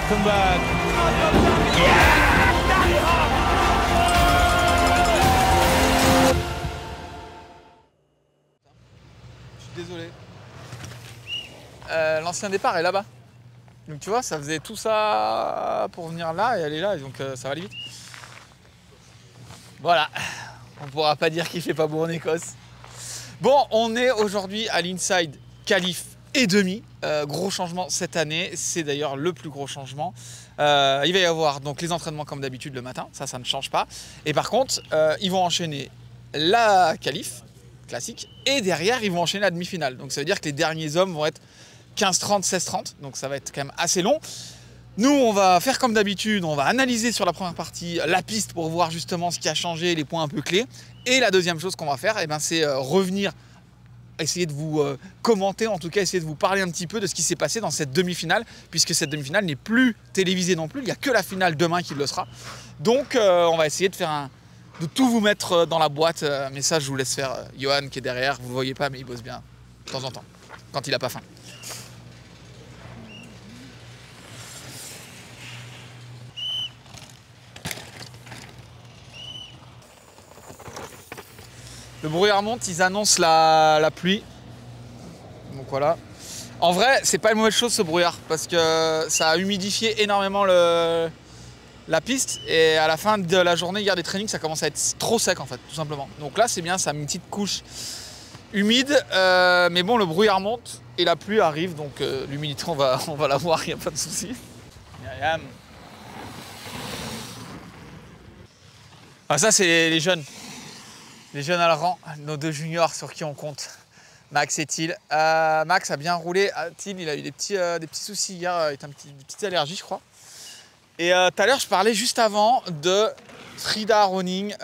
Come back. Je suis désolé. L'ancien départ est là-bas. Donc tu vois, ça faisait tout ça pour venir là et aller là, et donc ça va aller vite. Voilà, on pourra pas dire qu'il fait pas beau en Écosse. Bon, on est aujourd'hui à l'Inside Qualif et demi. Gros changement cette année, c'est d'ailleurs le plus gros changement. Il va y avoir donc les entraînements comme d'habitude le matin, ça ne change pas. Et par contre, ils vont enchaîner la Qualif classique et derrière, ils vont enchaîner la demi-finale. Donc ça veut dire que les derniers hommes vont être 15-30, 16-30, donc ça va être quand même assez long. Nous, on va faire comme d'habitude, on va analyser sur la première partie la piste pour voir justement ce qui a changé, les points un peu clés. Et la deuxième chose qu'on va faire, eh ben, c'est revenir, essayer de vous commenter, en tout cas essayer de vous parler un petit peu de ce qui s'est passé dans cette demi-finale, puisque cette demi-finale n'est plus télévisée non plus, il n'y a que la finale demain qui le sera. Donc on va essayer de tout vous mettre dans la boîte, mais ça je vous laisse faire. Johan qui est derrière, vous ne le voyez pas, mais il bosse bien de temps en temps, quand il n'a pas faim. Le brouillard monte, ils annoncent la pluie. Donc voilà. En vrai, c'est pas une mauvaise chose ce brouillard parce que ça a humidifié énormément la piste et à la fin de la journée, hier des trainings, ça commence à être trop sec en fait, tout simplement. Donc là, c'est bien, ça a mis une petite couche humide, mais bon, le brouillard monte et la pluie arrive, donc l'humidité, on va la voir, il n'y a pas de souci. Myriam. Ah, ça, c'est les jeunes. Les jeunes à le rang, nos deux juniors sur qui on compte, Max et Thiel. Max a bien roulé. Thiel, il a eu des petits soucis hier, il a une petite allergie, je crois. Et tout à l'heure, je parlais juste avant de Frida Roning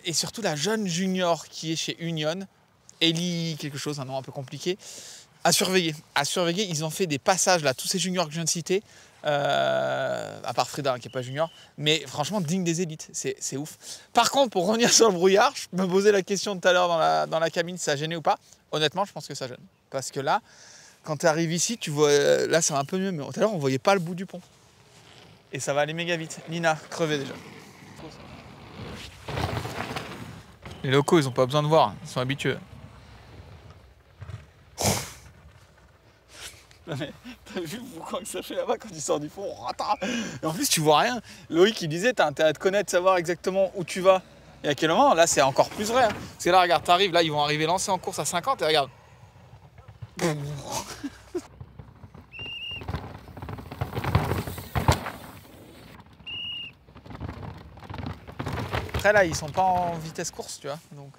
et surtout la jeune junior qui est chez Union, Ellie quelque chose, un nom un peu compliqué, à surveiller. Ils ont fait des passages, là, tous ces juniors que je viens de citer, à part Frida hein, qui n'est pas junior, mais franchement digne des élites, c'est ouf. Par contre, pour revenir sur le brouillard, je me posais la question tout à l'heure dans la cabine si ça gênait ou pas. Honnêtement, je pense que ça gêne. Parce que là, quand tu arrives ici, tu vois, là ça va un peu mieux, mais tout à l'heure on voyait pas le bout du pont. Et ça va aller méga vite. Nina, crevée déjà. Les locaux, ils ont pas besoin de voir, ils sont habitués. Non mais t'as vu le boucan que ça fait là-bas quand tu sors du fond. Et en plus tu vois rien. Loïc il disait t'as intérêt à te connaître, savoir exactement où tu vas et à quel moment. Là c'est encore plus vrai. Hein. Parce que là regarde, t'arrives, là ils vont arriver lancés en course à 50 et regarde. Après là ils sont pas en vitesse course tu vois. Donc,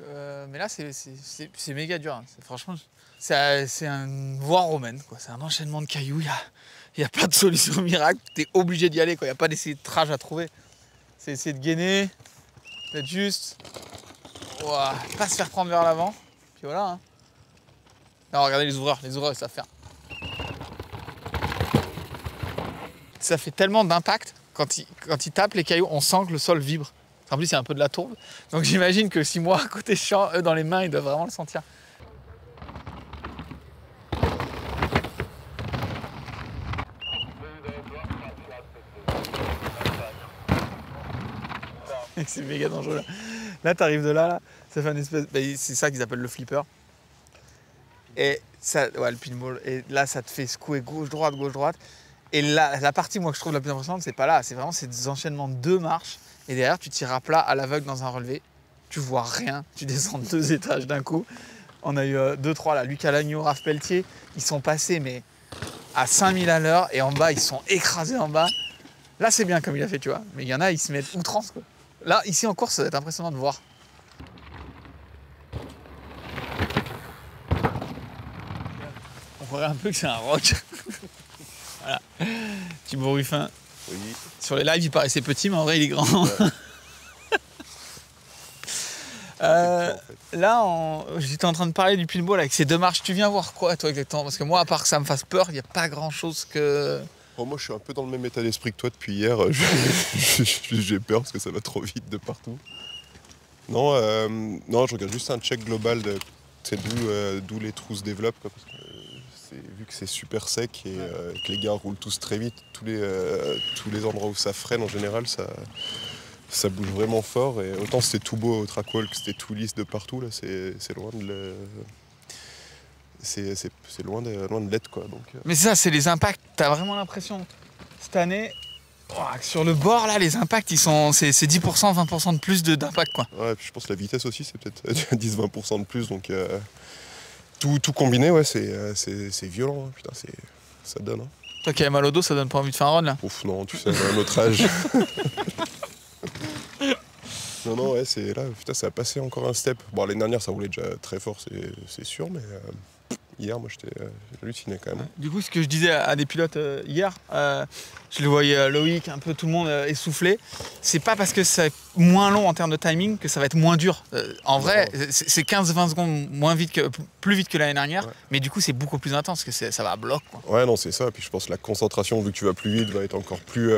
mais là c'est méga dur. Hein. Franchement c'est une voie romaine, quoi. C'est un enchaînement de cailloux. Il n'y a pas de solution miracle. Tu es obligé d'y aller. Il n'y a pas d'essai de trage à trouver. C'est essayer de gainer, d'être juste. Ouah, pas se faire prendre vers l'avant. Puis voilà. Hein. Alors regardez les ouvreurs ils savent faire. Ça fait tellement d'impact quand ils tapent les cailloux, on sent que le sol vibre. En plus, il y a un peu de la tourbe. Donc j'imagine que si moi, à côté chiant, eux dans les mains, ils doivent vraiment le sentir. C'est méga dangereux là. Là, tu arrives de là, ça fait une espèce. C'est ça qu'ils appellent le flipper. Et ça, ouais, le pinball. Et là, ça te fait secouer gauche-droite, gauche-droite. Et là, la partie, moi, que je trouve la plus impressionnante, c'est pas là. C'est vraiment ces enchaînements de 2 marches. Et derrière, tu tires à plat à l'aveugle dans un relevé. Tu vois rien. Tu descends 2 étages d'un coup. On a eu 2-3 là. Lucas Lagneau, Raph Pelletier. Ils sont passés, mais à 5000 à l'heure. Et en bas, ils sont écrasés en bas. Là, c'est bien comme il a fait, tu vois. Mais il y en a, ils se mettent outrance, quoi. Là, ici en course, ça va être impressionnant de voir. On croirait un peu que c'est un rock. Voilà. Thibaut Ruffin. Oui. Sur les lives, il paraissait petit, mais en vrai, il est grand. Ouais. Là, j'étais en train de parler du pinball avec ces 2 marches. Tu viens voir quoi, toi, exactement? Parce que moi, à part que ça me fasse peur, il n'y a pas grand-chose que... Bon, moi, je suis un peu dans le même état d'esprit que toi depuis hier. J'ai peur parce que ça va trop vite de partout. Non, je regarde juste un check global de d'où les trous se développent. Quoi, parce que vu que c'est super sec et que les gars roulent tous très vite, tous les endroits où ça freine en général, ça bouge vraiment fort. Et autant c'était tout beau au trackwalk, c'était tout lisse de partout, là c'est loin de c'est loin de l'être quoi. Donc, Mais ça, c'est les impacts. T'as vraiment l'impression cette année, sur le bord là, les impacts c'est 10%, 20% de plus d'impact quoi. Ouais, et puis je pense que la vitesse aussi c'est peut-être 10-20% de plus, donc tout combiné, ouais, c'est violent, hein. Putain, ça donne. Hein. Toi qui as mal au dos, ça donne pas envie de faire un run là? Ouf, non, tu sais, à notre âge. Non, ouais, là, putain, ça a passé encore un step. Bon, l'année dernière, ça roulait déjà très fort, c'est sûr, mais hier, moi, j'ai halluciné quand même. Du coup, ce que je disais à des pilotes hier, je les voyais Loïc, un peu tout le monde essoufflé. C'est pas parce que c'est moins long en termes de timing que ça va être moins dur. En vrai, c'est 15-20 secondes plus vite que l'année dernière, ouais. Mais du coup, c'est beaucoup plus intense, parce que ça va à bloc. Quoi. Ouais, non, c'est ça. Puis je pense que la concentration, vu que tu vas plus vite, va être encore plus.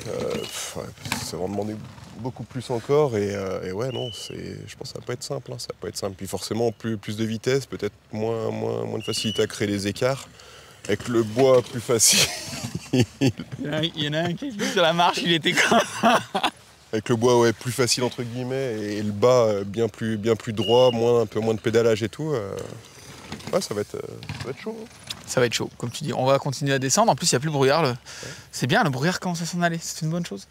Ça va en demander beaucoup plus encore. Et ouais, non, je pense que ça va pas être simple. Hein, ça va pas être simple. Puis forcément, plus de vitesse, peut-être moins de facilité à créer les écarts. Avec le bois plus facile. Il y en a un qui explique sur la marche, il était comme. Avec le bois, ouais, plus facile entre guillemets, et le bas bien plus droit, un peu moins de pédalage et tout. Ouais, ça va être chaud. Hein. Ça va être chaud, comme tu dis. On va continuer à descendre. En plus, il n'y a plus le brouillard. Ouais. C'est bien, le brouillard commence à s'en aller. C'est une bonne chose.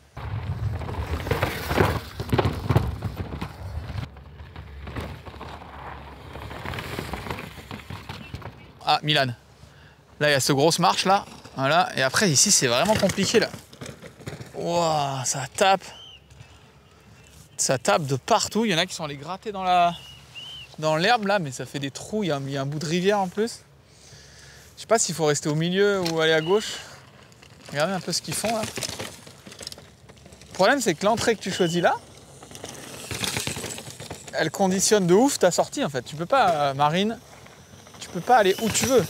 Ah, Milan. Là, il y a cette grosse marche là. Voilà. Et après, ici, c'est vraiment compliqué là. Waouh, ça tape. Ça tape de partout. Il y en a qui sont allés gratter dans l'herbe là, mais ça fait des trous. Il y a un bout de rivière en plus. Je sais pas s'il faut rester au milieu ou aller à gauche. Regardez un peu ce qu'ils font là. Le problème, c'est que l'entrée que tu choisis là, elle conditionne de ouf ta sortie en fait. Tu peux pas, Marine, tu peux pas aller où tu veux.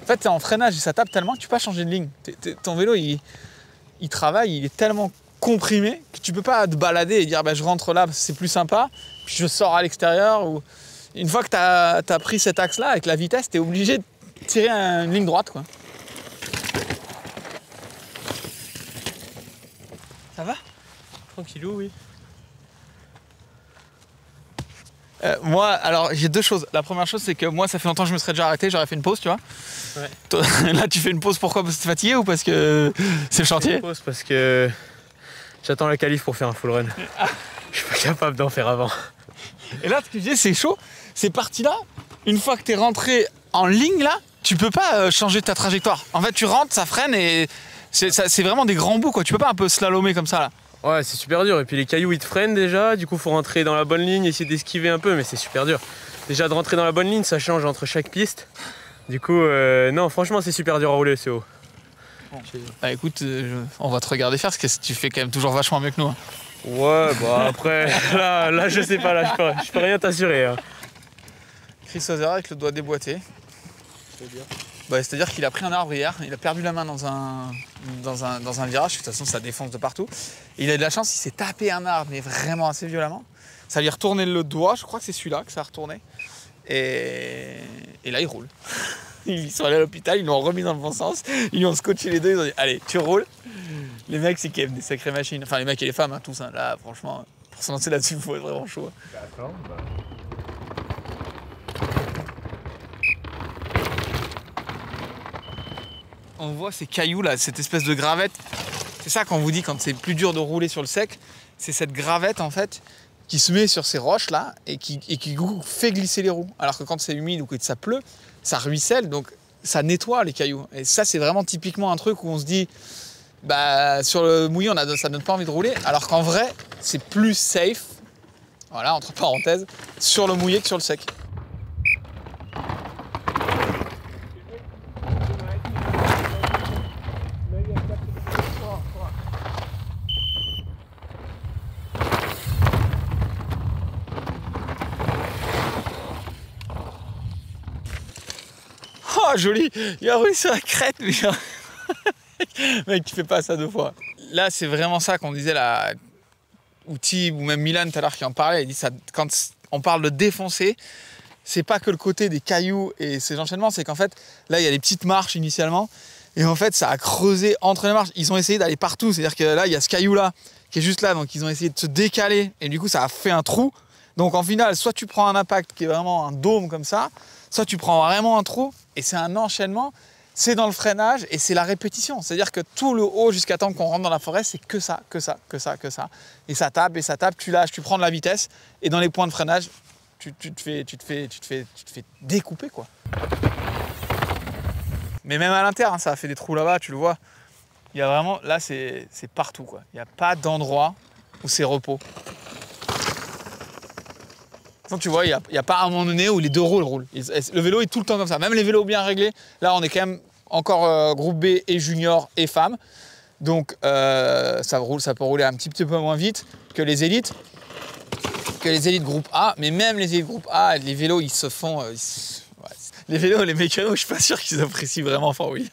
En fait, t'es en freinage et ça tape tellement que tu peux pas changer de ligne. Ton vélo, il travaille, il est tellement comprimé que tu peux pas te balader et dire bah, je rentre là, c'est plus sympa, puis je sors à l'extérieur. Ou... Une fois que t'as pris cet axe-là, avec la vitesse, t'es obligé de tirer une ligne droite. Quoi. Ça va? Tranquillou, oui. Moi, alors j'ai deux choses. La première chose, c'est que moi, ça fait longtemps que je me serais déjà arrêté, j'aurais fait une pause, tu vois. Ouais. Toi, là, tu fais une pause pourquoi? Parce que t'es fatigué ou parce que c'est le chantier? Une pause parce que j'attends la qualif pour faire un full run. Je suis pas capable d'en faire avant. Et là, ce que je dis, c'est chaud. Ces parties-là, une fois que t'es rentré en ligne, là, tu peux pas changer ta trajectoire. En fait, tu rentres, ça freine et c'est vraiment des grands bouts, quoi. Tu peux pas un peu slalomer comme ça, là. Ouais, c'est super dur. Et puis les cailloux, ils te freinent déjà. Du coup, faut rentrer dans la bonne ligne, essayer d'esquiver un peu, mais c'est super dur. Déjà, de rentrer dans la bonne ligne, ça change entre chaque piste. Du coup, non, franchement, c'est super dur à rouler, c'est haut. Bon. Bah écoute, on va te regarder faire, parce que tu fais quand même toujours vachement mieux que nous. Hein. Ouais, bah après, là, je sais pas, là, je peux rien t'assurer. Hein. Chris Ozer avec le doigt déboîté. C'est-à-dire qu'il a pris un arbre hier, il a perdu la main dans un virage, de toute façon ça défonce de partout. Et il a de la chance, il s'est tapé un arbre, mais vraiment assez violemment. Ça lui a retourné le doigt, je crois que c'est celui-là que ça a retourné. Et là il roule. Ils sont allés à l'hôpital, ils l'ont remis dans le bon sens, ils lui ont scotché les deux, ils ont dit allez tu roules. Les mecs c'est quand même des sacrées machines, enfin les mecs et les femmes, hein, tous. Hein. Là franchement, pour se lancer là-dessus, il faut être vraiment chaud. D'accord, bah... On voit ces cailloux là, cette espèce de gravette. C'est ça qu'on vous dit quand c'est plus dur de rouler sur le sec. C'est cette gravette en fait qui se met sur ces roches là et qui fait glisser les roues. Alors que quand c'est humide ou que ça pleut, ça ruisselle, donc ça nettoie les cailloux. Et ça c'est vraiment typiquement un truc où on se dit bah sur le mouillé ça donne pas envie de rouler. Alors qu'en vrai c'est plus safe, voilà entre parenthèses, sur le mouillé que sur le sec. Oh joli, il a roulé sur la crête, mais mec tu fais pas ça deux fois. Là c'est vraiment ça qu'on disait là, ou Tib ou même Milan tout à l'heure qui en parlait, il dit ça, quand on parle de défoncer, c'est pas que le côté des cailloux et ces enchaînements, c'est qu'en fait, là, il y a des petites marches initialement. Et en fait, ça a creusé entre les marches. Ils ont essayé d'aller partout. C'est-à-dire que là, il y a ce caillou-là qui est juste là. Donc, ils ont essayé de se décaler. Et du coup, ça a fait un trou. Donc, en final, soit tu prends un impact qui est vraiment un dôme comme ça, soit tu prends vraiment un trou. Et c'est un enchaînement. C'est dans le freinage et c'est la répétition. C'est-à-dire que tout le haut jusqu'à temps qu'on rentre dans la forêt, c'est que ça, que ça, que ça, que ça. Et ça tape, tu lâches, tu prends de la vitesse. Et dans les points de freinage, tu te fais découper, quoi. Mais même à l'intérieur, hein, ça a fait des trous là-bas, tu le vois. Il y a vraiment, là, c'est partout, quoi. Il n'y a pas d'endroit où c'est repos. Donc, tu vois, il n'y a pas un moment donné où les deux roues roulent. Le vélo est tout le temps comme ça. Même les vélos bien réglés, là, on est quand même encore groupe B et junior et femmes. Donc, ça peut rouler un petit peu moins vite que les élites. Groupe A. Mais même les élites groupe A, les vélos, ils se font... Les vélos, les mécanos, je suis pas sûr qu'ils apprécient vraiment fort, oui.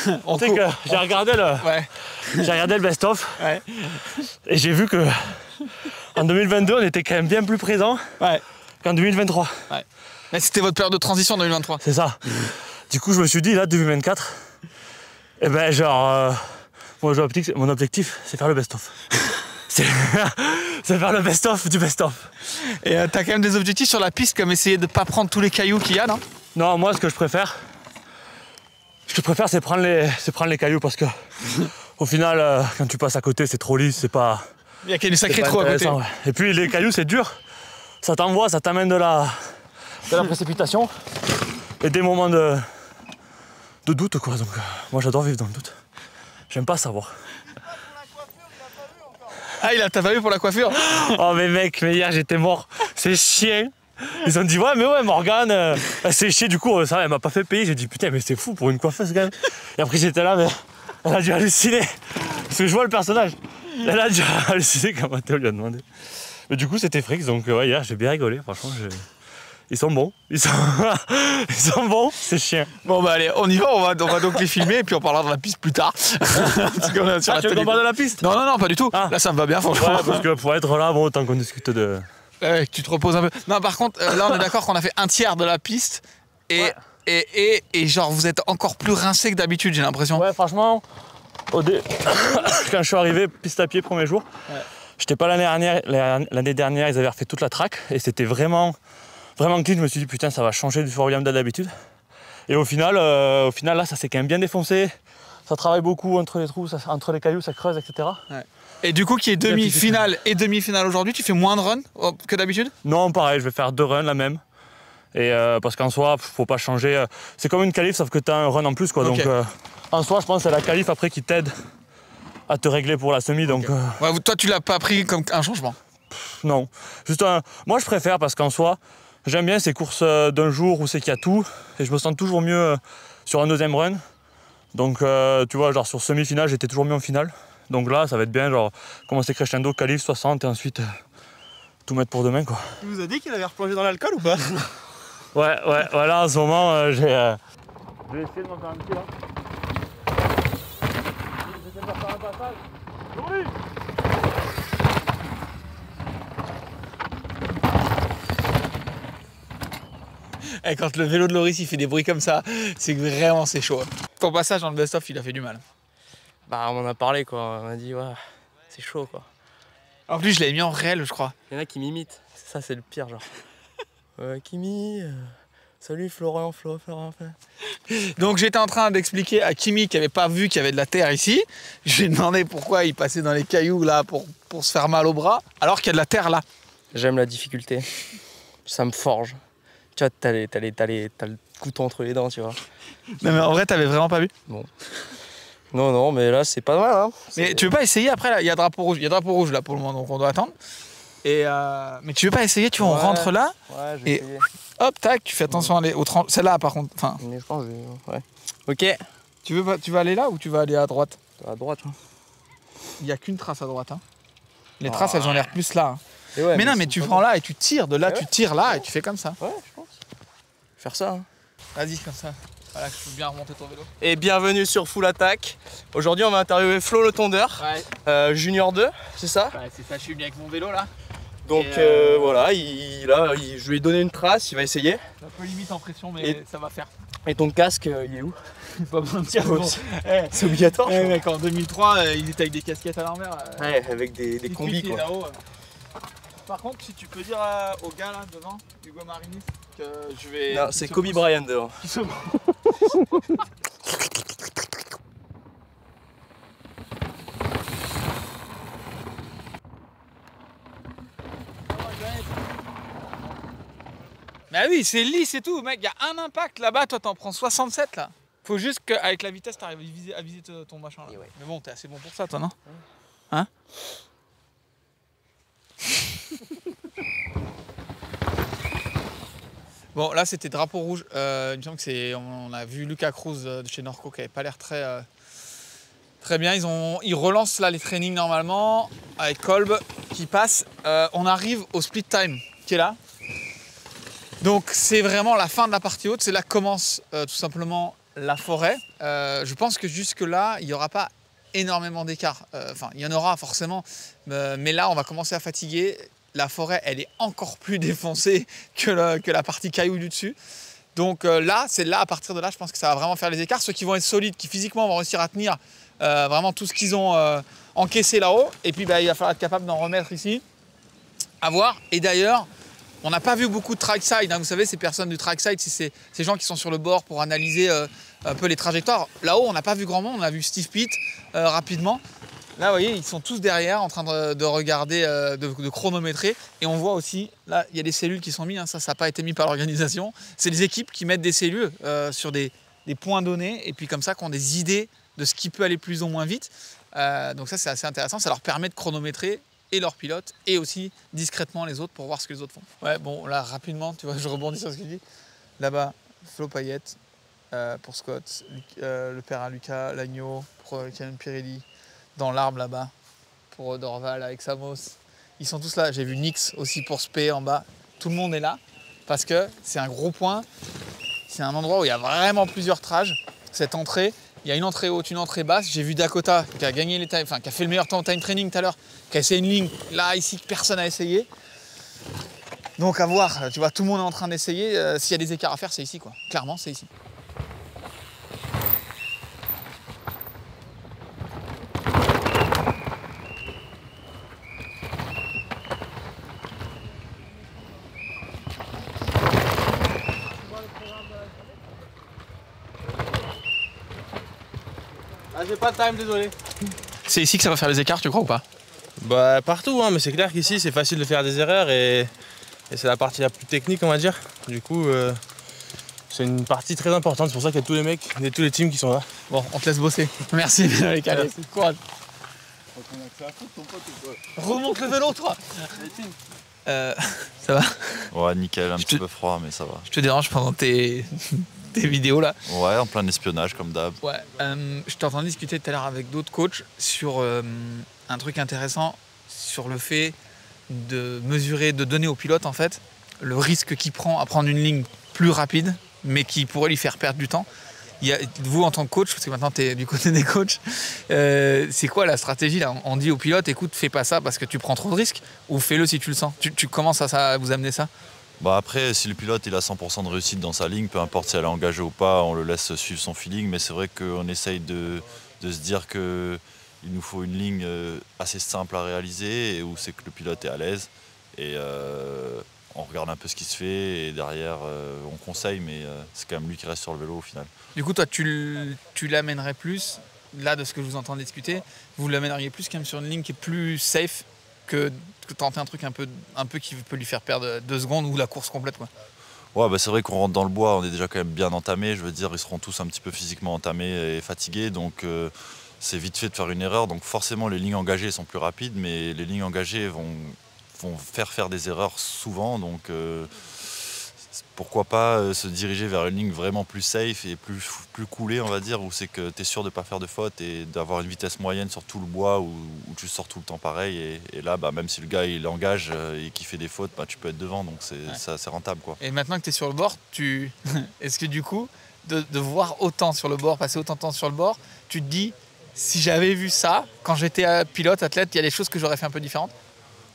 Tu sais que j'ai regardé le best-of et j'ai vu que en 2022, on était quand même bien plus présent qu'en 2023. Ouais. Mais c'était votre période de transition en 2023. C'est ça. Du coup, je me suis dit, là, 2024, eh ben, genre, mon objectif, c'est faire le best-of. C'est faire le best-of du best-of. Et t'as quand même des objectifs sur la piste, comme essayer de pas prendre tous les cailloux qu'il y a, non? Non, moi, ce que je préfère, c'est prendre les cailloux parce que, au final, quand tu passes à côté, c'est trop lisse, c'est pas... Il y a des sacrés trous à côté. Ouais. Et puis, les cailloux, c'est dur. Ça t'envoie, ça t'amène de la précipitation et des moments de doute, quoi. Donc, moi, j'adore vivre dans le doute. J'aime pas savoir. Ah, t'as pas vu pour la coiffure? Oh, mais mec, hier, j'étais mort. C'est chiant. Ils ont dit, ouais, Morgane, elle s'est chiée, du coup, ça, elle m'a pas fait payer. J'ai dit, putain, mais c'est fou pour une coiffeuse, quand même. Et après, j'étais là, mais elle a dû halluciner. Parce que je vois le personnage. Elle a dû halluciner quand Mathéo lui a demandé. Mais du coup, c'était Frix, donc ouais, hier, j'ai bien rigolé. Franchement, ils sont bons. Ils sont bons, c'est chiant. Bon, bah allez, on y va, on va donc les filmer et puis on parlera de la piste plus tard. Parce qu'on est sur tu veux qu'on parle de la piste? Non, pas du tout. Là, ça me va bien, franchement. Ouais, parce que pour être là, bon, autant qu'on discute de... Ouais, tu te reposes un peu. Non, par contre, là, on est d'accord qu'on a fait un tiers de la piste et genre, vous êtes encore plus rincé que d'habitude, j'ai l'impression. Ouais, franchement, quand je suis arrivé piste à pied premier jour, j'étais pas l'année dernière, ils avaient refait toute la track et c'était vraiment clean. Je me suis dit, putain, ça va changer du Fort William d'habitude. Et au final, là, ça s'est quand même bien défoncé. Ça travaille beaucoup entre les trous, entre les cailloux, ça creuse, etc. Ouais. Et du coup, qui est demi-finale et demi-finale aujourd'hui, tu fais moins de runs que d'habitude? Non, pareil, je vais faire 2 runs, la même. Et parce qu'en soi, faut pas changer. C'est comme une qualif, sauf que tu as un run en plus, quoi. Okay. Donc, en soi, je pense que c'est la qualif après qui t'aide à te régler pour la semi. Donc, ouais, toi, tu l'as pas pris comme un changement? Non. Juste moi, je préfère parce qu'en soi, j'aime bien ces courses d'un jour où c'est qu'il y a tout. Et je me sens toujours mieux sur un deuxième run. Donc, tu vois, genre sur semi-finale, j'étais toujours mieux en finale. Donc là, ça va être bien, genre, commencer crescendo, qualif 60 et ensuite tout mettre pour demain, quoi. Tu nous as dit qu'il avait replongé dans l'alcool ou pas? Ouais, là, en ce moment, j'ai... Je vais essayer de m'en faire un petit, là. J'essaie de faire un passage. Oui. Et quand le vélo de Loris il fait des bruits comme ça, c'est que vraiment c'est chaud. Ton passage dans le best-of, il a fait du mal. Bah on en a parlé quoi, on a dit ouais, c'est chaud quoi. En plus je l'avais mis en réel je crois. Il y en a qui m'imitent, ça c'est le pire genre. Kimi, salut Florent. Donc j'étais en train d'expliquer à Kimi qui n'avait pas vu qu'il y avait de la terre ici. Je lui ai demandé pourquoi il passait dans les cailloux là pour se faire mal au bras alors qu'il y a de la terre là. J'aime la difficulté, ça me forge. Tu vois, t'as le couteau entre les dents, tu vois. Non mais en vrai t'avais vraiment pas vu? Bon. Non, mais là c'est pas mal. Hein. Mais tu veux pas essayer après là, il y a drapeau rouge là pour le moment donc on doit attendre. Et mais tu veux pas essayer, tu vois, on rentre là et hop tac, tu fais attention à aller au celle-là par contre. Enfin. Mais je pense que ouais. Ok. Tu veux aller là ou tu vas aller à droite? À droite. Hein. Il y a qu'une trace à droite. Hein. Les traces elles ont l'air plus là. Hein. Ouais, mais non mais tu prends là et tu tires de là, tu tires là et tu fais comme ça. Ouais, je pense. Faire ça. Hein. Vas-y comme ça. Voilà, que je peux bien remonter ton vélo. Et bienvenue sur Full Attack. Aujourd'hui, on va interviewer Flo le tondeur, Junior 2, c'est ça? Ouais, c'est ça, je suis bien avec mon vélo là. Donc voilà, je lui ai donné une trace, il va essayer. C'est un peu limite en pression, mais ça va faire. Et ton casque, il est où? Pas besoin de dire. Bon. C'est obligatoire. Ouais, mec, en 2003, il était avec des casquettes à l'envers. Ouais, avec des combis quoi. Là-haut. Par contre, si tu peux dire au gars là devant, Hugo Marinis, que je vais. Non, c'est Kobe Bryant devant. Bah oui, c'est lisse et tout, mec. Il y a un impact là-bas, toi t'en prends 67 là. Faut juste qu'avec la vitesse, t'arrives à viser ton machin là. Ouais. Mais bon, t'es assez bon pour ça, toi, non? Hein? Bon, là c'était drapeau rouge. Il me semble que c'est. On a vu Lucas Cruz de chez Norco qui avait pas l'air très bien. Ils relancent là les trainings normalement avec Kolb qui passe. On arrive au split time qui est là. Donc c'est vraiment la fin de la partie haute. C'est là que commence tout simplement la forêt. Je pense que jusque là il n'y aura pas énormément d'écart. Enfin, il y en aura forcément, mais là on va commencer à fatiguer. La forêt, elle est encore plus défoncée que la partie caillou du dessus. Donc là, c'est là, à partir de là, je pense que ça va vraiment faire les écarts. Ceux qui vont être solides, qui physiquement vont réussir à tenir vraiment tout ce qu'ils ont encaissé là-haut. Et puis, il va falloir être capable d'en remettre ici. À voir. Et d'ailleurs, on n'a pas vu beaucoup de trackside. Hein. Vous savez, ces personnes du trackside, c'est ces gens qui sont sur le bord pour analyser un peu les trajectoires. Là-haut, on n'a pas vu grand monde. On a vu Steve Pitt rapidement. Là, vous voyez, ils sont tous derrière en train de regarder, de chronométrer. Et on voit aussi, là, il y a des cellules qui sont mises. Hein, ça n'a pas été mis par l'organisation. C'est les équipes qui mettent des cellules sur des points donnés. Et puis comme ça, qu'on a des idées de ce qui peut aller plus ou moins vite. Donc ça, c'est assez intéressant. Ça leur permet de chronométrer et leurs pilotes et aussi discrètement les autres pour voir ce que les autres font. Ouais, bon, là, rapidement, tu vois, je rebondis sur ce qu'il dit. Là-bas, Flo Payette pour Scott, le père à Lucas, l'agneau pour Canon Pirelli. Dans l'arbre là-bas, pour Dorval avec Samos. Ils sont tous là. J'ai vu Nix aussi pour Spé en bas. Tout le monde est là parce que c'est un gros point. C'est un endroit où il y a vraiment plusieurs trages. Cette entrée, il y a une entrée haute, une entrée basse. J'ai vu Dakota qui a gagné les time, enfin qui a fait le meilleur temps au time training tout à l'heure, qui a essayé une ligne là ici que personne n'a essayé. Donc à voir. Tu vois, tout le monde est en train d'essayer. S'il y a des écarts à faire, c'est ici quoi. Clairement, c'est ici. Ah, j'ai pas de time, désolé. C'est ici que ça va faire les écarts, tu crois ou pas? Bah partout, hein, mais c'est clair qu'ici c'est facile de faire des erreurs et c'est la partie la plus technique on va dire. Du coup c'est une partie très importante, c'est pour ça qu'il y a tous les mecs, tous les teams qui sont là. Bon, on te laisse bosser. Merci, Médéric. Allez, courage. Remonte le vélo, toi. Ça va? Ouais, nickel, un petit peu froid, mais ça va. Je te dérange pendant tes vidéos là? Ouais, en plein espionnage, comme d'hab. Ouais, je t'ai entendu discuter tout à l'heure avec d'autres coachs sur un truc intéressant, sur le fait de mesurer, de donner au pilote en fait le risque qu'il prend à prendre une ligne plus rapide, mais qui pourrait lui faire perdre du temps. Vous en tant que coach, parce que maintenant tu es du côté des coachs, c'est quoi la stratégie là? On dit au pilote, écoute, fais pas ça parce que tu prends trop de risques, ou fais-le si tu le sens. Tu commences à vous amener ça? Bah après, si le pilote il a 100% de réussite dans sa ligne, peu importe si elle est engagée ou pas, on le laisse suivre son feeling, mais c'est vrai qu'on essaye de se dire qu'il nous faut une ligne assez simple à réaliser et où c'est que le pilote est à l'aise. Et on regarde un peu ce qui se fait et derrière on conseille, mais c'est quand même lui qui reste sur le vélo au final. Du coup, toi, tu l'amènerais plus, là de ce que je vous entends discuter, vous l'amèneriez plus quand même sur une ligne qui est plus safe que tenter un truc un peu qui peut lui faire perdre 2 secondes ou la course complète quoi. Ouais, bah c'est vrai qu'on rentre dans le bois, on est déjà quand même bien entamé. Je veux dire, ils seront tous un petit peu physiquement entamés et fatigués, donc c'est vite fait de faire une erreur. Donc forcément, les lignes engagées sont plus rapides, mais les lignes engagées vont faire des erreurs souvent. Donc pourquoi pas se diriger vers une ligne vraiment plus safe et plus coolée, on va dire, où c'est que tu es sûr de ne pas faire de faute et d'avoir une vitesse moyenne sur tout le bois où tu sors tout le temps pareil. Et là, bah, même si le gars il engage et qu'il fait des fautes, bah, tu peux être devant, donc c'est rentable, quoi. Et maintenant que tu es sur le bord, est-ce que du coup, de voir autant sur le bord, passer autant de temps sur le bord, tu te dis, si j'avais vu ça, quand j'étais pilote, athlète, il y a des choses que j'aurais fait un peu différentes?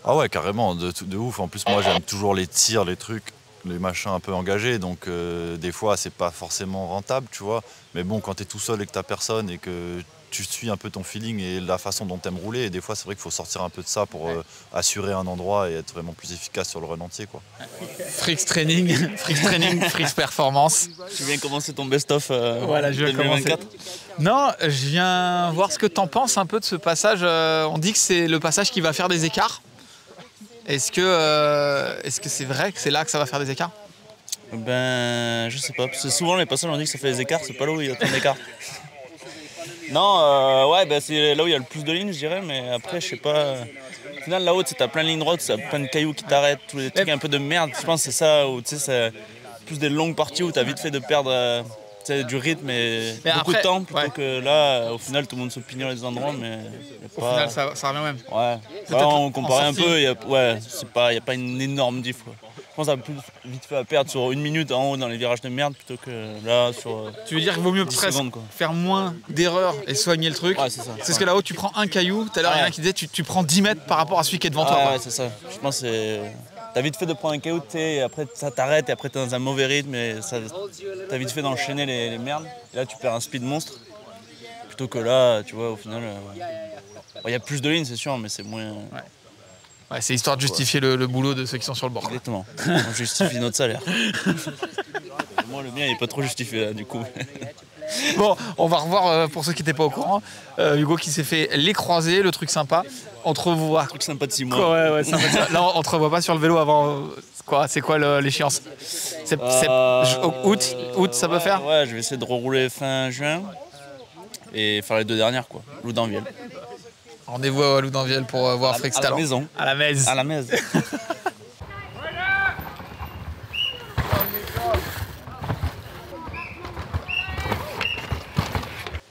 Ah ouais, carrément, de ouf. En plus, moi, j'aime toujours les tirs, les trucs, les machins un peu engagés. Donc, des fois, c'est pas forcément rentable, tu vois. Mais bon, quand t'es tout seul et que t'as personne et que tu suis un peu ton feeling et la façon dont t'aimes rouler, et des fois, c'est vrai qu'il faut sortir un peu de ça pour assurer un endroit et être vraiment plus efficace sur le run entier, quoi. Frix Training, Frix Performance. Tu viens commencer ton best-of Voilà, je viens 2024. Non, je viens voir ce que t'en penses un peu de ce passage. On dit que c'est le passage qui va faire des écarts. Est-ce que c'est vrai que c'est là que ça va faire des écarts? Ben, je sais pas, parce que souvent les passages on dit que ça fait des écarts, c'est pas là où il y a tant d'écarts. Non, ouais, ben, c'est là où il y a le plus de lignes, je dirais, mais après, je sais pas. Au final, là-haut, t'as plein de lignes droites, t'as plein de cailloux qui t'arrêtent, tous les trucs un peu de merde. Je pense que c'est ça, où tu sais, c'est plus des longues parties où t'as vite fait de perdre du rythme et mais beaucoup après, de temps, plutôt que là, au final, tout le monde se pignole les endroits, mais au final, ça revient même. Ouais, bah, on comparait un peu, il n'y a pas une énorme diff, quoi. Je pense que ça a plus vite fait à perdre sur 1 minute en haut dans les virages de merde plutôt que là sur. Tu veux dire qu'il vaut mieux presque faire moins d'erreurs et soigner le truc. Ouais, c'est ça. C'est ce que là-haut tu prends un caillou, tout à l'heure il y en a qui disait tu prends 10 mètres par rapport à celui qui est devant toi. Ouais, c'est ça. Je pense que c'est. T'as vite fait de prendre un caillou, et après ça t'arrête et après t'es dans un mauvais rythme et t'as vite fait d'enchaîner les merdes. Et là tu perds un speed monstre. Plutôt que là, tu vois, au final. Il y a plus de lignes, c'est sûr, mais c'est moins. Ouais, c'est histoire de justifier le boulot de ceux qui sont sur le bord. Exactement. On justifie notre salaire. Moi, le mien, il n'est pas trop justifié là, du coup. Bon, on va revoir pour ceux qui n'étaient pas au courant. Hugo qui s'est fait les croisés, le truc sympa. On te revoit. Le truc sympa de 6 mois. Ouais, sympa de 6 mois. Là, on te revoit pas sur le vélo avant. C'est quoi l'échéance? Août, ça peut faire? Ouais, je vais essayer de rerouler fin juin et faire les 2 dernières, quoi. Loudanviel. Rendez-vous à Loudanviel pour voir Frix Talent. À la maison. À la messe. À la messe.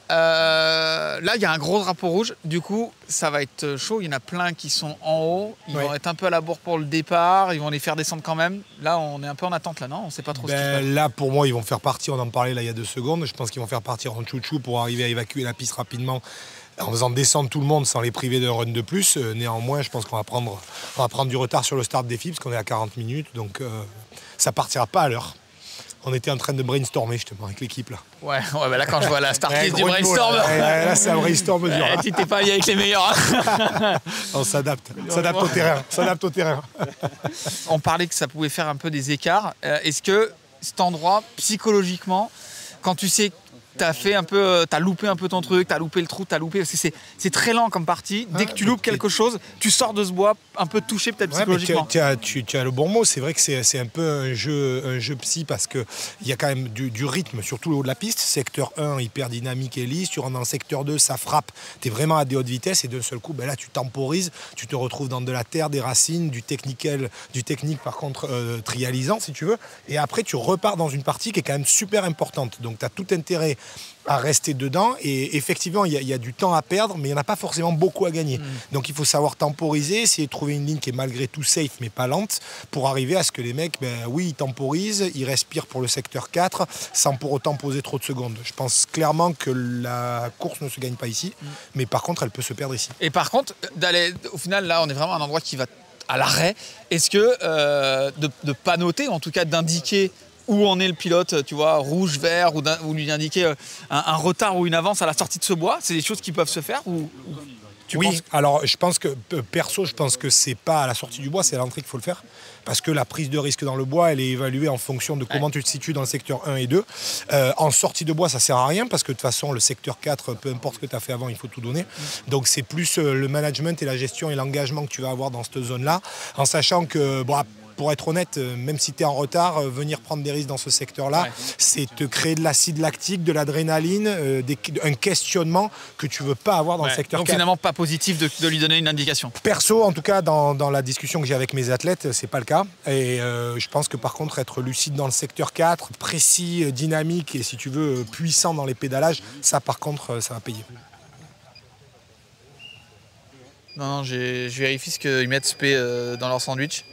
Là, il y a un gros drapeau rouge. Du coup, ça va être chaud. Il y en a plein qui sont en haut. Ils vont être un peu à la bourre pour le départ. Ils vont les faire descendre quand même. Là, on est un peu en attente, là, non? On ne sait pas trop ce qui se passe. Là, pour moi, ils vont faire partir. On en parlait là il y a 2 secondes. Je pense qu'ils vont faire partir en chouchou pour arriver à évacuer la piste rapidement, en faisant descendre tout le monde sans les priver d'un run de plus. Néanmoins, je pense qu'on va prendre du retard sur le start des filles parce qu'on est à 40 minutes. Donc, ça partira pas à l'heure. On était en train de brainstormer justement avec l'équipe là. Ouais, bah là quand je vois la start list du brainstorm. Là c'est un brainstorm dur. Tu t'es pas lié avec les meilleurs. On s'adapte au terrain. On parlait que ça pouvait faire un peu des écarts. Est-ce que cet endroit, psychologiquement, quand tu sais que t'as loupé un peu ton truc, t'as loupé le trou, c'est très lent comme partie. Dès que tu loupes quelque chose, tu sors de ce bois un peu touché peut-être psychologiquement. Tu as le bon mot, c'est vrai que c'est un peu un jeu psy parce qu'il y a quand même du rythme sur tout le haut de la piste. Secteur 1, hyper dynamique et lisse. Tu rentres dans le secteur 2, ça frappe. Tu es vraiment à des hautes vitesses et d'un seul coup, là tu temporises. Tu te retrouves dans de la terre, des racines, du technique par contre trialisant si tu veux. Et après tu repars dans une partie qui est quand même super importante. Donc tu as tout intérêt à rester dedans et effectivement il y a du temps à perdre mais il n'y en a pas forcément beaucoup à gagner. Donc il faut savoir temporiser, essayer de trouver une ligne qui est malgré tout safe mais pas lente pour arriver à ce que les mecs, ils temporisent, ils respirent pour le secteur 4 sans pour autant poser trop de secondes. Je pense clairement que la course ne se gagne pas ici, mais par contre elle peut se perdre ici. Et par contre, au final là on est vraiment à un endroit qui va à l'arrêt. Est-ce que de pas noter, en tout cas d'indiquer où en est le pilote, tu vois, rouge, vert, ou lui indiquer un retard ou une avance à la sortie de ce bois, c'est des choses qui peuvent se faire ou tu penses... Alors je pense que, perso, c'est pas à la sortie du bois, c'est à l'entrée qu'il faut le faire. Parce que la prise de risque dans le bois, elle est évaluée en fonction de comment tu te situes dans le secteur 1 et 2. En sortie de bois, ça sert à rien parce que de toute façon, le secteur 4, peu importe ce que tu as fait avant, il faut tout donner. Donc c'est plus le management et la gestion et l'engagement que tu vas avoir dans cette zone-là, en sachant que... pour être honnête, même si tu es en retard, venir prendre des risques dans ce secteur-là, c'est te créer de l'acide lactique, de l'adrénaline, un questionnement que tu veux pas avoir dans le secteur 4. Donc finalement pas positif de lui donner une indication. Perso, en tout cas, dans la discussion que j'ai avec mes athlètes, c'est pas le cas. Et je pense que par contre, être lucide dans le secteur 4, précis, dynamique et si tu veux, puissant dans les pédalages, ça par contre, ça va payer. Non, je vérifie ce qu'ils mettent spé dans leur sandwich.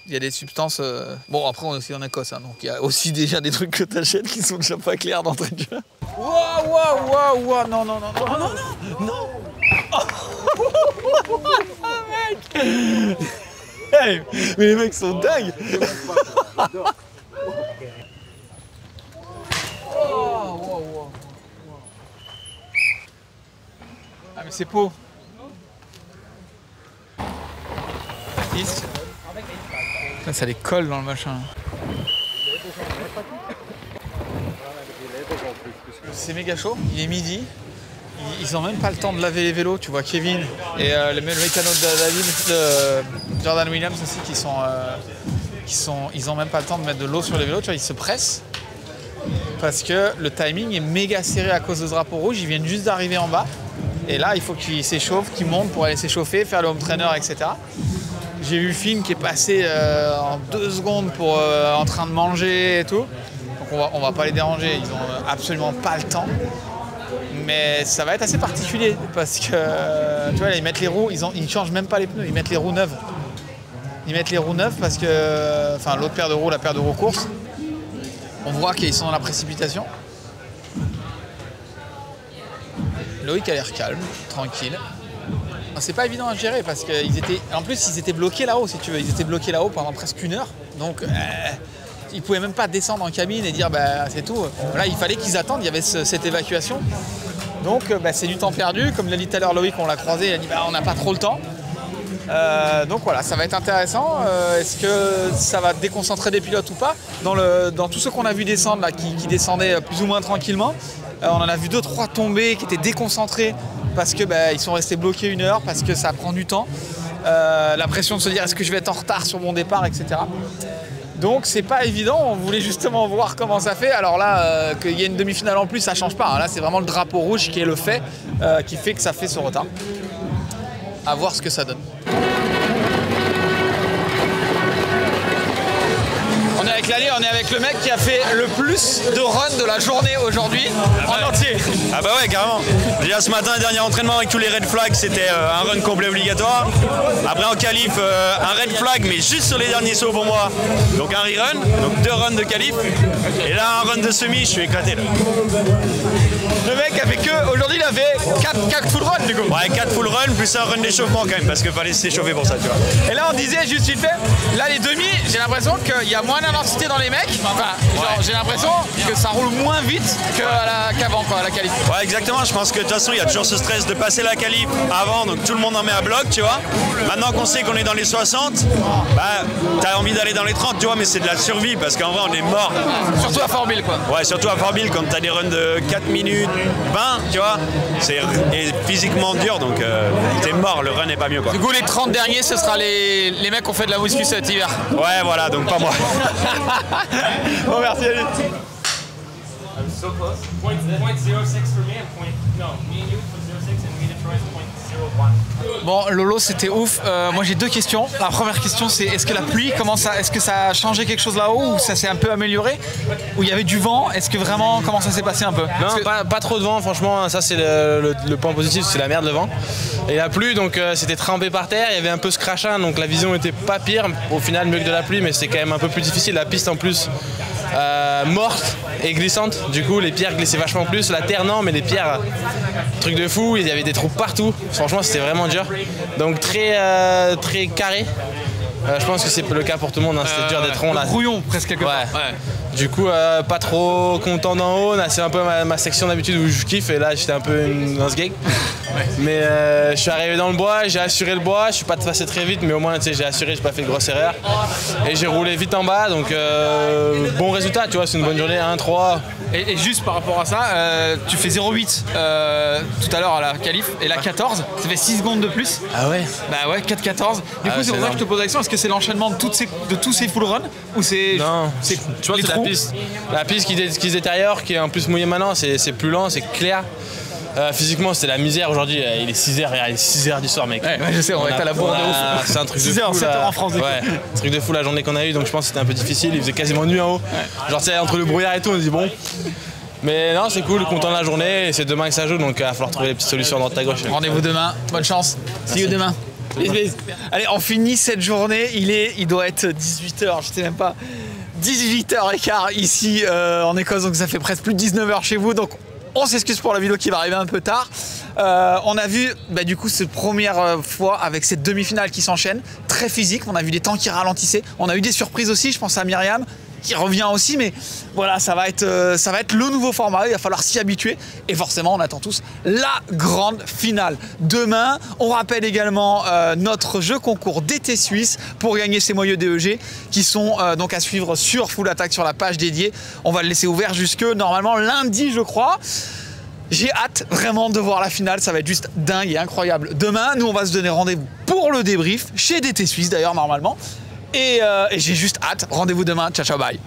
Il y a des substances... Bon, après, on est aussi en Écosse, donc il y a aussi déjà des trucs que tu achètes qui sont déjà pas clairs d'entrée de jeu. Waouh, non, non, non, non, non, non, non. Putain, mais les mecs sont dingues. Ah mais c'est beau. Putain, ça les colle dans le machin. C'est méga chaud, il est midi. Ils ont même pas le temps de laver les vélos, tu vois Kevin et le mécano de David, de Jordan Williams aussi ils ont même pas le temps de mettre de l'eau sur les vélos, tu vois, ils se pressent parce que le timing est méga serré à cause de ce drapeau rouge, ils viennent juste d'arriver en bas et là il faut qu'ils s'échauffent, qu'ils montent pour aller s'échauffer, faire le home trainer, etc. J'ai vu Finn qui est passé en 2 secondes pour en train de manger et tout, donc on va pas les déranger, ils ont absolument pas le temps. Mais ça va être assez particulier parce que tu vois là, ils mettent les roues, ils changent même pas les pneus, ils mettent les roues neuves. Ils mettent les roues neuves parce que, enfin l'autre paire de roues, la paire de roues course, on voit qu'ils sont dans la précipitation. Loïc a l'air calme, tranquille. C'est pas évident à gérer parce qu'en plus ils étaient bloqués là-haut si tu veux, ils étaient bloqués là-haut pendant presque 1 heure. Donc ils pouvaient même pas descendre en cabine et dire bah c'est tout. Là il fallait qu'ils attendent, il y avait cette évacuation. Donc c'est du temps perdu, comme l'a dit tout à l'heure Loïc, on l'a croisé, il a dit bah on n'a pas trop le temps. Donc voilà, ça va être intéressant. Est-ce que ça va déconcentrer des pilotes ou pas? Dans tous ceux qu'on a vu descendre là, qui descendaient plus ou moins tranquillement, on en a vu 2-3 tomber qui étaient déconcentrés parce que ils sont restés bloqués 1 heure, parce que ça prend du temps. La pression de se dire est-ce que je vais être en retard sur mon départ, etc. Donc c'est pas évident, on voulait justement voir comment ça fait. Alors là, qu'il y ait une demi-finale en plus, ça change pas. Là, c'est vraiment le drapeau rouge qui est le fait, qui fait que ça fait ce retard. À voir ce que ça donne. On est avec l'allée, on est avec le mec qui a fait le plus de runs de la journée aujourd'hui en entier. Ah bah ouais, carrément. Déjà ce matin, dernier entraînement avec tous les red flags, c'était un run complet obligatoire. Après en qualif, un red flag mais juste sur les derniers sauts pour moi. Donc un rerun, donc 2 runs de qualif. Et là un run de semi, je suis éclaté là. Le mec a fait que, aujourd'hui il a fait 4 full runs du coup. Ouais, 4 full runs plus un run d'échauffement quand même, parce qu'il fallait s'échauffer pour ça, tu vois. Et là on disait juste vite fait, là les demi, j'ai l'impression qu'il y a moins d'intensité dans les mecs. Enfin, j'ai l'impression que ça roule moins vite qu'avant, à la qualif. Ouais, exactement. Je pense que de toute façon, il y a toujours ce stress de passer la qualif avant, donc tout le monde en met à bloc, tu vois. Maintenant qu'on sait qu'on est dans les 60, t'as envie d'aller dans les 30, tu vois, mais c'est de la survie parce qu'en vrai, on est mort. Surtout à Fort Bill, quoi. Ouais, surtout à Fort Bill, quand t'as des runs de 4 minutes 20, tu vois, c'est physiquement dur, donc t'es mort, le run n'est pas mieux, quoi. Du coup, les 30 derniers, ce sera les mecs qui ont fait de la muscu cet hiver. Ouais, voilà, donc pas moi. Bon, merci, allez. So close. 0.06 for me and me and you for 0.6 and me and Troy is 0.01. Bon, Lolo, c'était ouf. Moi, j'ai 2 questions. La première question, c'est est-ce que la pluie, est-ce que ça a changé quelque chose là-haut ou ça s'est un peu amélioré? Ou il y avait du vent? Est-ce que vraiment, comment ça s'est passé un peu? Non, pas trop de vent, franchement, ça c'est le point positif, c'est la merde le vent. Et la pluie, donc c'était trempé par terre, il y avait un peu ce crachin, donc la vision était pas pire, au final mieux que de la pluie, mais c'était quand même un peu plus difficile. La piste en plus morte et glissante, du coup les pierres glissaient vachement plus, la terre non, mais les pierres, truc de fou, il y avait des trous partout, franchement c'était vraiment dur. Donc très carré. Je pense que c'est le cas pour tout le monde, hein. C'était dur d'être rond là. Brouillon presque quelque part. Ouais. Du coup, pas trop content d'en haut. Là, c'est un peu ma section d'habitude où je kiffe et là j'étais un peu un sgeg. Ouais. Mais je suis arrivé dans le bois, j'ai assuré le bois, je suis pas passé très vite, mais au moins j'ai assuré, j'ai pas fait de grosse erreur. Et j'ai roulé vite en bas, donc bon résultat, tu vois, c'est une bonne journée, 1-3. Et juste par rapport à ça, tu fais 0,8 tout à l'heure à la qualif, et la 14, ça fait 6 secondes de plus. Ah ouais? Bah ouais, 4-14. Du coup, c'est pour ça que je te pose la question, est-ce que c'est l'enchaînement de tous ces full runs ou c'est. Non, tu vois, c'est la piste qui se détériore, qui est en plus mouillée maintenant, c'est plus lent, c'est clair. Physiquement, c'était la misère aujourd'hui. Il est 6h du soir, mec. Ouais, je sais, on va être à la bourre de ouf. C'est un truc de fou. 6h, 7h en France. Ouais, un truc de fou la journée qu'on a eue, donc je pense que c'était un peu difficile. Il faisait quasiment nuit en haut. Ouais. Genre, tu sais, entre le brouillard et tout, on se dit bon. Mais non, c'est cool, content de la journée. Et c'est demain que ça joue, donc il va falloir trouver les petites solutions à droite à gauche. Rendez-vous demain. Bonne chance. See you demain. Allez, on finit cette journée. Il doit être 18h, je sais même pas. 18h15 ici en Écosse, donc ça fait presque plus de 19h chez vous. Donc On s'excuse pour la vidéo qui va arriver un peu tard. On a vu du coup cette première fois avec cette demi-finale qui s'enchaîne, très physique, on a vu des temps qui ralentissaient, on a eu des surprises aussi, je pense à Myriam qui revient aussi, mais voilà, ça va être le nouveau format, il va falloir s'y habituer et forcément on attend tous la grande finale. Demain, on rappelle également notre jeu concours d'été suisse pour gagner ces maillots DEG qui sont donc à suivre sur Full Attack sur la page dédiée. On va le laisser ouvert jusque normalement lundi je crois. J'ai hâte vraiment de voir la finale, ça va être juste dingue et incroyable. Demain, nous on va se donner rendez-vous pour le débrief, chez DT Suisse d'ailleurs normalement. Et j'ai juste hâte. Rendez-vous demain, ciao ciao bye.